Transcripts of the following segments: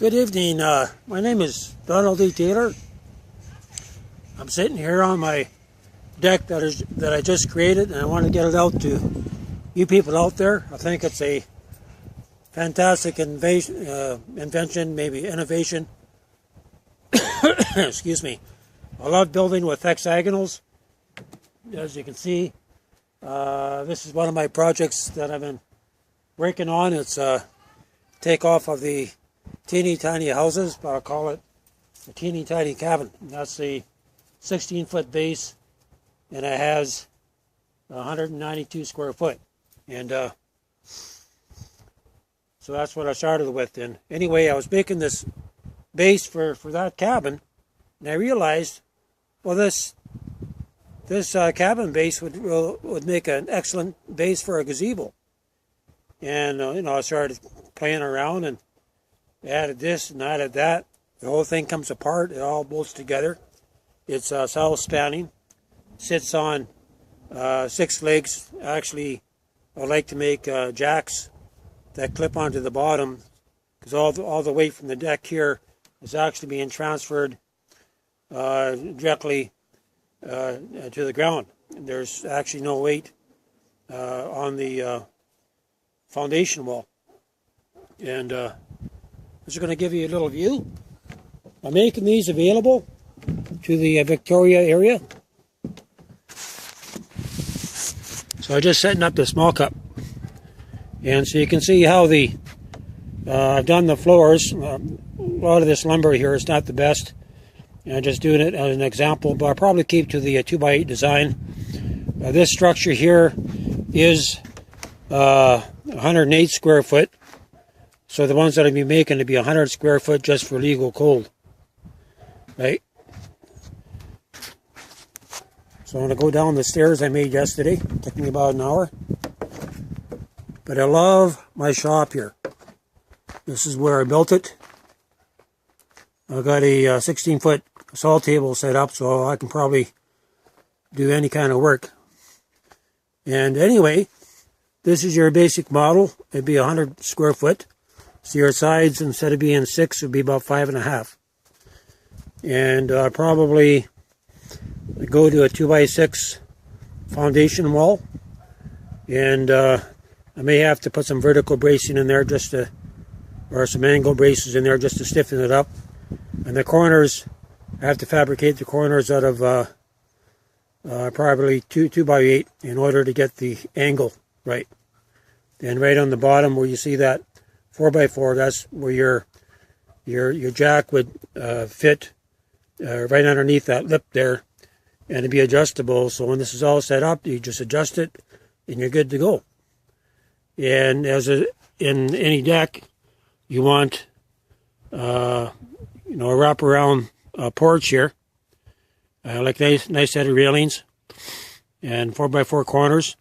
Good evening. My name is Donald D. Taylor. I'm sitting here on my deck that I just created, and I want to get it out to you people out there. I think it's a fantastic invention, maybe innovation. Excuse me. I love building with hexagonals. As you can see, this is one of my projects that I've been working on. It's takeoff of the teeny tiny houses, but I'll call it a teeny tiny cabin. And that's the 16-foot base, and it has 192 square foot. And so that's what I started with. And anyway, I was making this base for that cabin, and I realized, well, this cabin base would make an excellent base for a gazebo. And I started playing around and added this and added that. The whole thing comes apart. It all bolts together. It's self-spanning. Sits on 6 legs. Actually, I like to make jacks that clip onto the bottom, because all the weight from the deck here is actually being transferred directly to the ground. There's actually no weight on the foundation wall. And I'm just going to give you a little view. I'm making these available to the Victoria area. So I'm just setting up the small cup. And so you can see how I've done the floors. A lot of this lumber here is not the best. And I'm just doing it as an example, but I'll probably keep to the 2x8 design. This structure here is 108 square foot. So the ones that I'll be making to be 100 square foot just for legal cold. Right? So I'm going to go down the stairs I made yesterday. It took me about an hour. But I love my shop here. This is where I built it. I've got a 16-foot saw table set up, so I can probably do any kind of work. And anyway, this is your basic model. It'd be 100 square foot. So your sides, instead of being 6, would be about 5.5. And probably go to a 2x6 foundation wall. And I may have to put some vertical bracing in there or some angle braces in there just to stiffen it up. And the corners, I have to fabricate the corners out of probably 2x8 in order to get the angle right. And right on the bottom where you see that 4x4, that's where your jack would fit right underneath that lip there, and it'd be adjustable. So when this is all set up, you just adjust it, and you're good to go. And in any deck, you want a wraparound porch here, like nice set of railings, and 4x4 corners.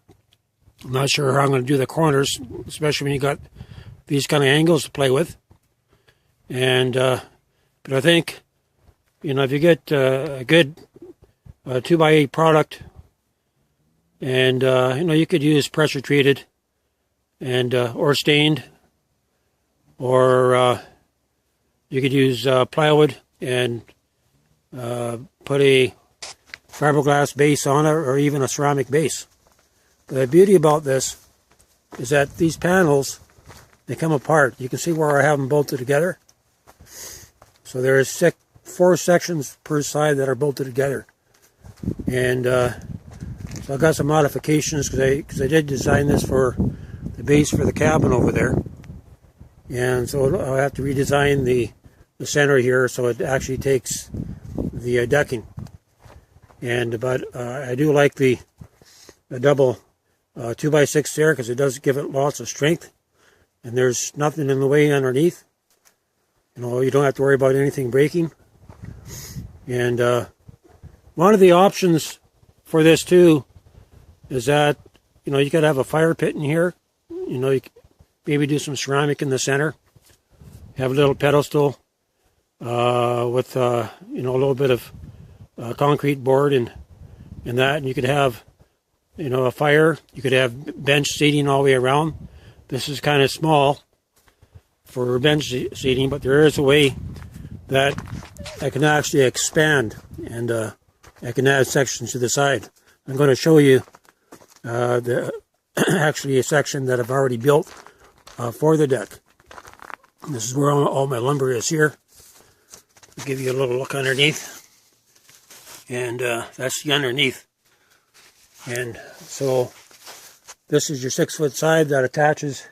I'm not sure how I'm going to do the corners, especially when you got these kind of angles to play with. And but I think, if you get a good 2x8 product, and you could use pressure treated and or stained, or you could use plywood and put a fiberglass base on it, or even a ceramic base. But the beauty about this is that these panels, they come apart. You can see where I have them bolted together. So there's 4 sections per side that are bolted together. And so I got some modifications because I did design this for the base for the cabin over there. And so I'll have to redesign the center here so it actually takes the decking. But I do like the double 2x6 there, because it does give it lots of strength. And there's nothing in the way underneath. You don't have to worry about anything breaking. And one of the options for this too is that you could have a fire pit in here. You could maybe do some ceramic in the center. Have a little pedestal with a little bit of concrete board and that, and you could have a fire. You could have bench seating all the way around. This is kind of small for bench seating, but there is a way that I can actually expand, and I can add sections to the side. I'm going to show you actually a section that I've already built for the deck. This is where all my lumber is here. I'll give you a little look underneath. And that's the underneath. And so this is your 6-foot side that attaches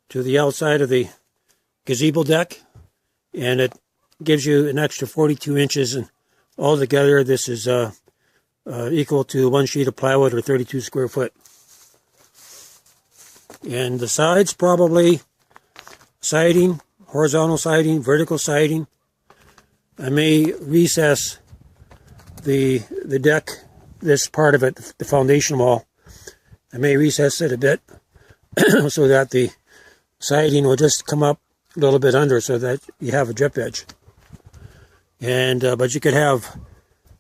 to the outside of the gazebo deck. And it gives you an extra 42 inches. And altogether this is equal to 1 sheet of plywood or 32 square foot. And the sides, probably siding, horizontal siding, vertical siding. I may recess the deck, this part of it, the foundation wall. I may recess it a bit so that the siding will just come up a little bit under, so that you have a drip edge. And but you could have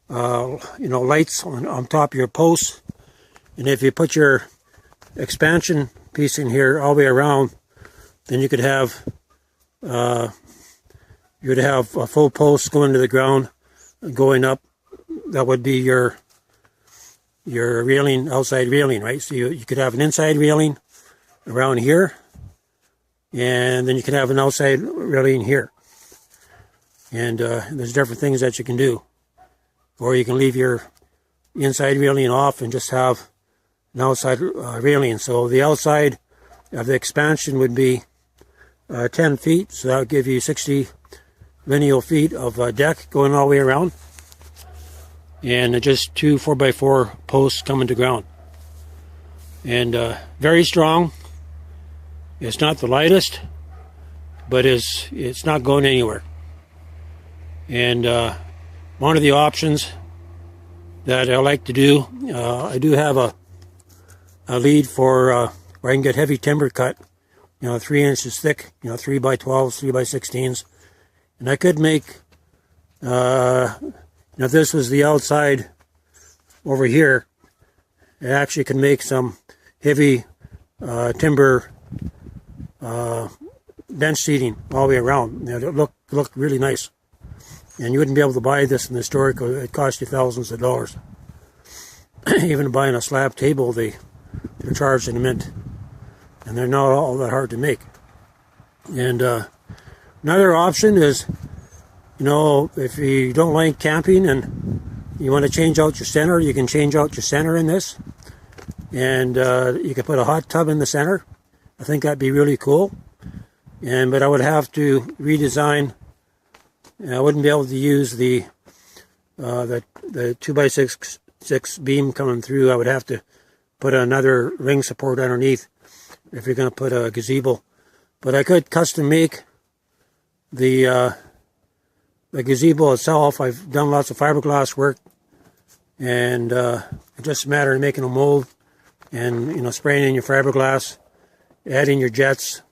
lights on top of your posts, and if you put your expansion piece in here all the way around, then you could have a full post going to the ground, going up. That would be your railing, outside railing, right? So you could have an inside railing around here, and then you can have an outside railing here. And there's different things that you can do. Or you can leave your inside railing off and just have an outside railing. So the outside of the expansion would be 10 feet, so that would give you 60 lineal feet of deck going all the way around. And just 2 4x4 posts coming to ground. And very strong. It's not the lightest, but it's not going anywhere. And one of the options that I like to do, I do have a lead for where I can get heavy timber cut, 3 inches thick, 3x12s, 3x16s. And I could make, if this was the outside over here, it actually can make some heavy timber bench seating all the way around. It look really nice. And you wouldn't be able to buy this in the store because it costs you thousands of dollars. Even buying a slab table, they're charged in a mint. And they're not all that hard to make. And another option is, if you don't like camping and you want to change out your center, you can change out your center in this. And you can put a hot tub in the center. I think that'd be really cool. But I would have to redesign. I wouldn't be able to use the 2x6 beam coming through. I would have to put another ring support underneath if you're going to put a gazebo. But I could custom make the gazebo itself. I've done lots of fiberglass work, and it's just a matter of making a mold and spraying in your fiberglass, adding your jets,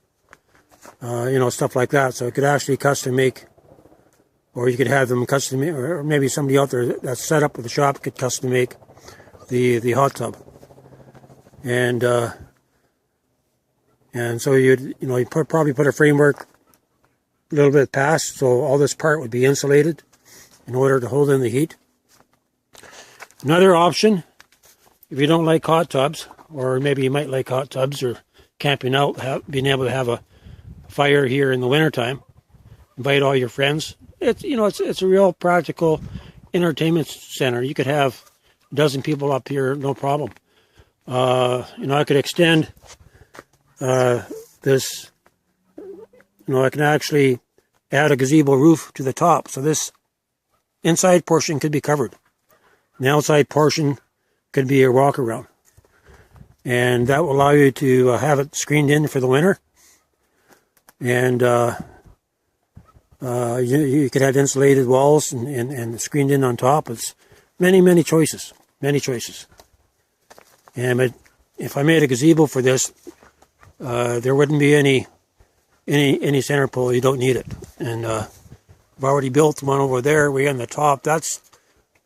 stuff like that. So I could actually custom make. Or you could have them custom, or maybe somebody out there that's set up with a shop could custom make the hot tub. And so you'd probably put a framework a little bit past, so all this part would be insulated in order to hold in the heat. Another option, if you don't like hot tubs, or maybe you might like hot tubs or camping out, being able to have a fire here in the wintertime, invite all your friends. It's a real practical entertainment center. You could have a dozen people up here, no problem. I could extend this. I can actually add a gazebo roof to the top, so this inside portion could be covered. And the outside portion could be a walk around, and that will allow you to have it screened in for the winter. And you could have insulated walls and screened in on top. It's many choices, And if I made a gazebo for this, there wouldn't be any center pole. You don't need it. And I've already built one over there, way on the top. That's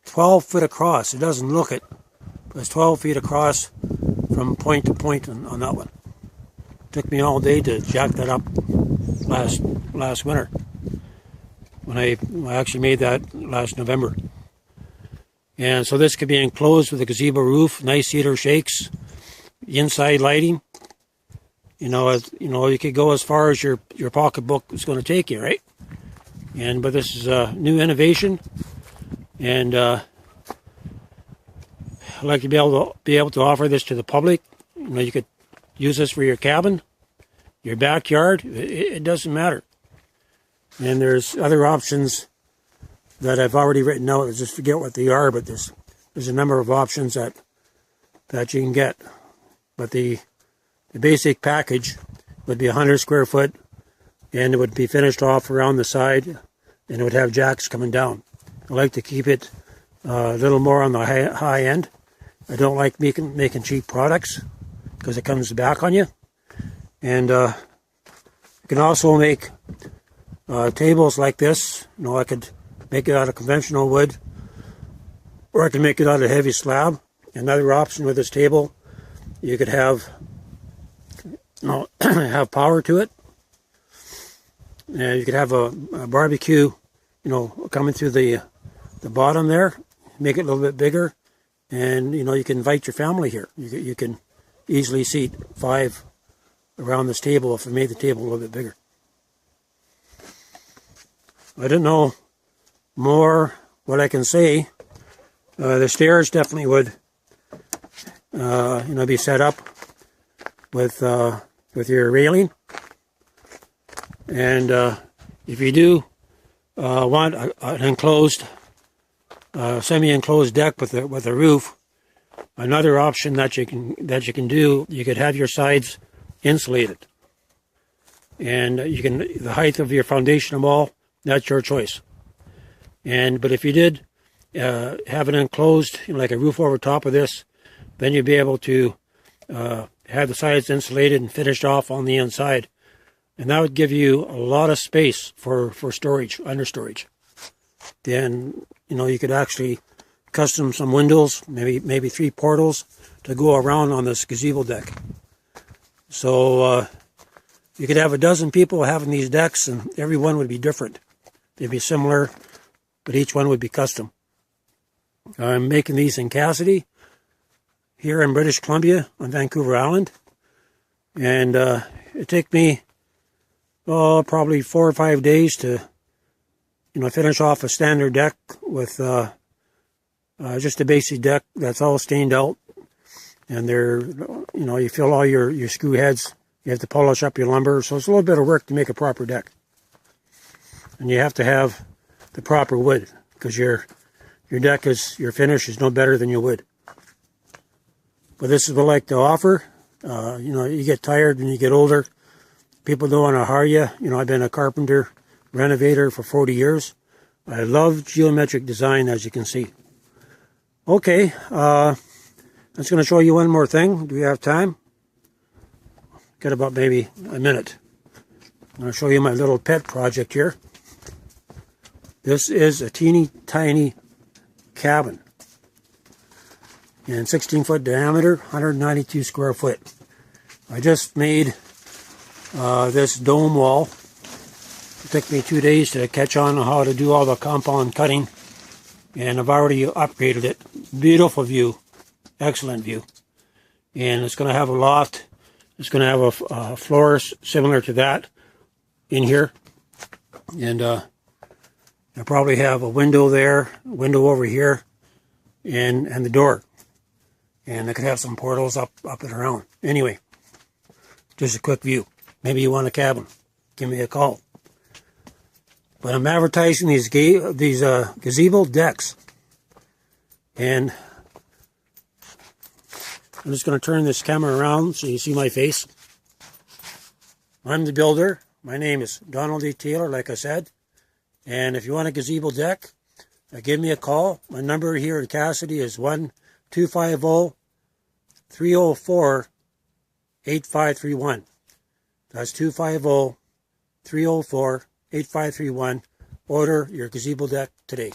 12 foot across. It doesn't look it, but it's 12 feet across from point to point on that one. Took me all day to jack that up. last winter. When I actually made that last November. And so this could be enclosed with a gazebo roof, nice cedar shakes, inside lighting. You could go as far as your pocketbook is going to take you, right? But this is a new innovation, and I'd like to be able to offer this to the public. You could use this for your cabin, your backyard. It doesn't matter. And there's other options that I've already written out. I just forget what they are, but there's a number of options that you can get. But the basic package would be 100 square foot, and it would be finished off around the side, and it would have jacks coming down. I like to keep it a little more on the high end. I don't like making cheap products because it comes back on you. And you can also make tables like this. I could make it out of conventional wood, or I can make it out of heavy slab. Another option with this table, you could have have power to it. And you could have a barbecue, coming through the bottom there, make it a little bit bigger, and you can invite your family here. You can easily seat 5 around this table if I made the table a little bit bigger. I don't know more what I can say. The stairs definitely would be set up with your railing. And if you do want an enclosed, semi-enclosed deck with a roof, another option that you can do, you could have your sides insulated, and the height of your foundation wall, that's your choice. But if you did have it enclosed, like a roof over top of this, then you'd be able to have the sides insulated and finished off on the inside. And that would give you a lot of space for storage, under storage. Then, you could actually custom some windows, maybe 3 portals to go around on this gazebo deck. So you could have a dozen people having these decks, and every one would be different. They'd be similar, but each one would be custom. I'm making these in Cassidy, here in British Columbia on Vancouver Island. And it took me probably 4 or 5 days to finish off a standard deck with just a basic deck that's all stained out. And you fill all your screw heads. You have to polish up your lumber. So it's a little bit of work to make a proper deck. And you have to have the proper wood, because your finish is no better than your wood. But this is what I like to offer. You get tired when you get older. People don't want to hire you. I've been a carpenter, renovator for 40 years. I love geometric design, as you can see. Okay, I'm just going to show you one more thing. Do we have time? Got about maybe a minute. I'm going to show you my little pet project here. This is a teeny tiny cabin. In 16-foot diameter, 192 square foot. I just made this dome wall. It took me 2 days to catch on how to do all the compound cutting, and I've already upgraded it. Beautiful view, excellent view. And it's going to have a loft. It's going to have a floor similar to that in here, and I probably have a window there, a window over here, and the door. And I could have some portals up and around. Anyway, just a quick view. Maybe you want a cabin. Give me a call. But I'm advertising these gazebo decks. And I'm just going to turn this camera around so you see my face. I'm the builder. My name is Donald D. Taylor, like I said. And if you want a gazebo deck, give me a call. My number here in Cassidy is 1-250-304-8531. That's 250-304-8531. Order your gazebo deck today.